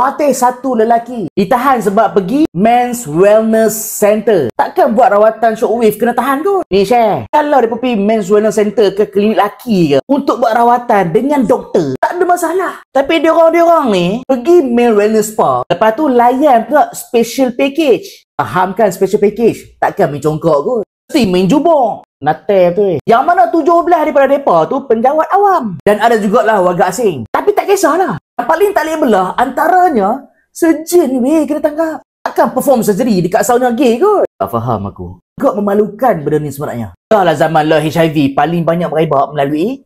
Patih satu lelaki ditahan sebab pergi Men's Wellness Center. Takkan buat rawatan shockwave kena tahan kot. Ni share, kalau dia pergi Men's Wellness Center ke klinik lelaki ke untuk buat rawatan dengan doktor, tak ada masalah. Tapi diorang ni pergi Men's Wellness Spa, lepas tu layan pula special package. Fahamkan special package, takkan main congkak kot. Mesti main jubong. Natal tu yang mana 17 daripada mereka tu penjawat awam. Dan ada jugalah warga asing. Tapi tak kisahlah. Yang paling tak boleh belah antaranya surgeon ni kena tangkap. Takkan perform surgery dekat sauna gay kot. Tak faham aku. Agak memalukan benda ni sebenarnya. Dah lah zaman lah HIV paling banyak berebak melalui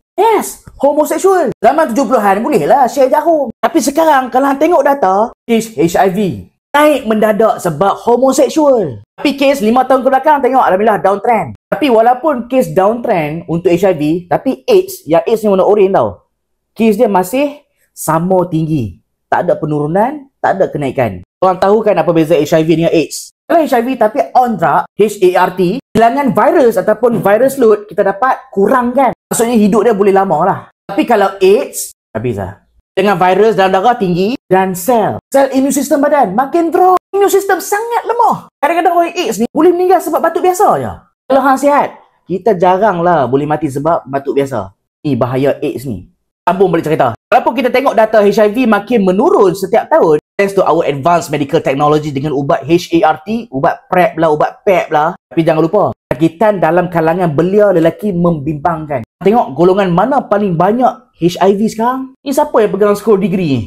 homoseksual. Zaman 70-an bolehlah share jarum. Tapi sekarang kalau tengok data, kes HIV naik mendadak sebab homoseksual. Tapi kes 5 tahun ke belakang tengok alhamdulillah downtrend. Tapi walaupun kes downtrend untuk HIV, tapi AIDS, yang AIDS ni warna oren tau, kes dia masih sama tinggi. Tak ada penurunan, tak ada kenaikan. Korang tahu kan apa beza HIV dengan AIDS? Kalau HIV tapi on drug, HART, hilangan virus ataupun virus load kita dapat kurangkan. Maksudnya hidup dia boleh lama lah. Tapi kalau AIDS, habis lah. Dengan virus dalam darah tinggi dan sel imun sistem badan makin drop. Imun sistem sangat lemah. Kadang-kadang orang AIDS ni boleh meninggal sebab batuk biasa je. Kalau hang sihat, kita jarang lah boleh mati sebab batuk biasa. Ni bahaya AIDS ni. Sambung balik cerita. Walaupun kita tengok data HIV makin menurun setiap tahun, thanks to our advanced medical technology dengan ubat HART, ubat PrEP lah, ubat PEP lah. Tapi jangan lupa, sakitan dalam kalangan belia lelaki membimbangkan. Tengok golongan mana paling banyak HIV sekarang. Ni siapa yang pegang skor degree ni?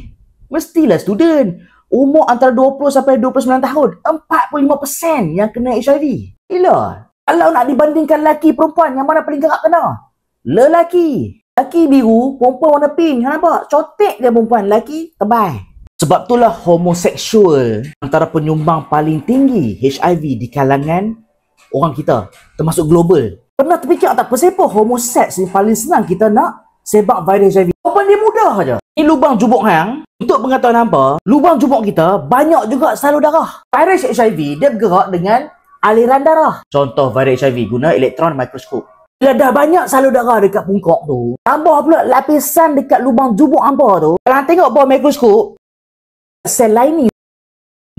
Mestilah student. Umur antara 20 sampai 29 tahun. 45% yang kena HIV. Gila. Kalau nak dibandingkan lelaki perempuan, yang mana paling gerak kena? Lelaki. Lelaki biru, perempuan warna pink. Nampak? Cotek dia perempuan. Lelaki tebal. Sebab itulah homoseksual antara penyumbang paling tinggi HIV di kalangan orang kita. Termasuk global. Pernah terfikir tak kenapa homoseks ni paling senang kita nak sebab virus HIV? Jawapan dia mudah aja. Ini lubang jubuk hang. Untuk pengetahuan hampa, lubang jubuk kita banyak juga salur darah. Virus HIV dia bergerak dengan aliran darah. Contoh virus HIV guna elektron mikroskop. Bila dah banyak salur darah dekat pungkok tu, tambah pula lapisan dekat lubang jubuk hampa tu. Kalau tengok bawah mikroskop, sel lining.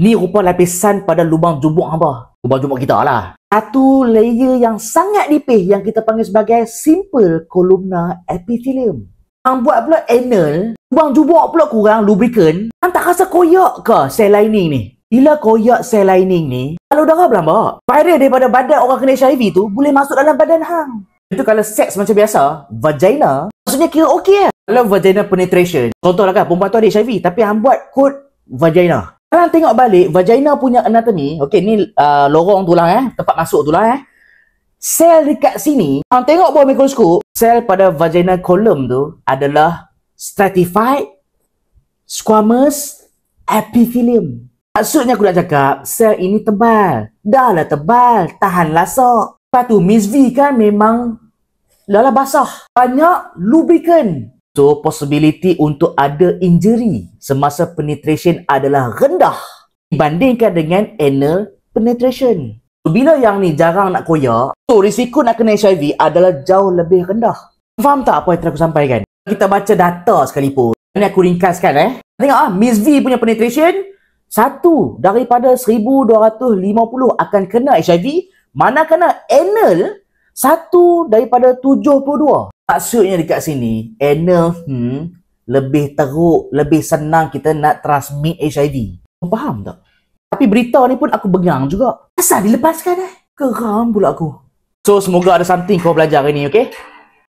Ni rupa lapisan pada lubang jubuk hampa. Lubang jubuk kita lah. Satu layer yang sangat nipis yang kita panggil sebagai simple columnar epithelium. Hang buat pula anal, lubang jubuk pula kurang lubricant. Hang tak rasa koyak ke sel lining ni? Bila koyak sel lining ni, kalau darah berlambak, virus daripada badan orang kena HIV tu boleh masuk dalam badan hang. Itu kalau seks macam biasa, vagina, maksudnya kira okey lah. Kalau vagina penetration, contohlah kan, perempuan tu ada HIV, tapi hang buat kod vagina. Kalau tengok balik, vagina punya anatomi, okey ni lorong tulang tempat masuk tulang sel dekat sini, hang tengok bawah mikroskop, sel pada vagina column tu adalah stratified squamous epithelium. Maksudnya aku nak cakap, sel ini tebal. Dah lah tebal, tahan lasak. Lepas tu, Miss V kan memang dah basah. Banyak lubricant. So, possibility untuk ada injury semasa penetration adalah rendah dibandingkan dengan anal penetration. So, bila yang ni jarang nak koyak, so risiko nak kena HIV adalah jauh lebih rendah. Faham tak apa yang telah aku sampaikan? Kita baca data sekalipun. Ini aku ringkaskan Tengok Miss V punya penetration, 1 daripada 1250 akan kena HIV, manakala anal 1 daripada 72. Maksudnya dekat sini, anal lebih teruk, lebih senang kita nak transmit HIV. Faham tak? Tapi berita ni pun aku bengang juga. Asal dilepaskan Geram pula aku. So semoga ada something kau belajar hari ni, okay?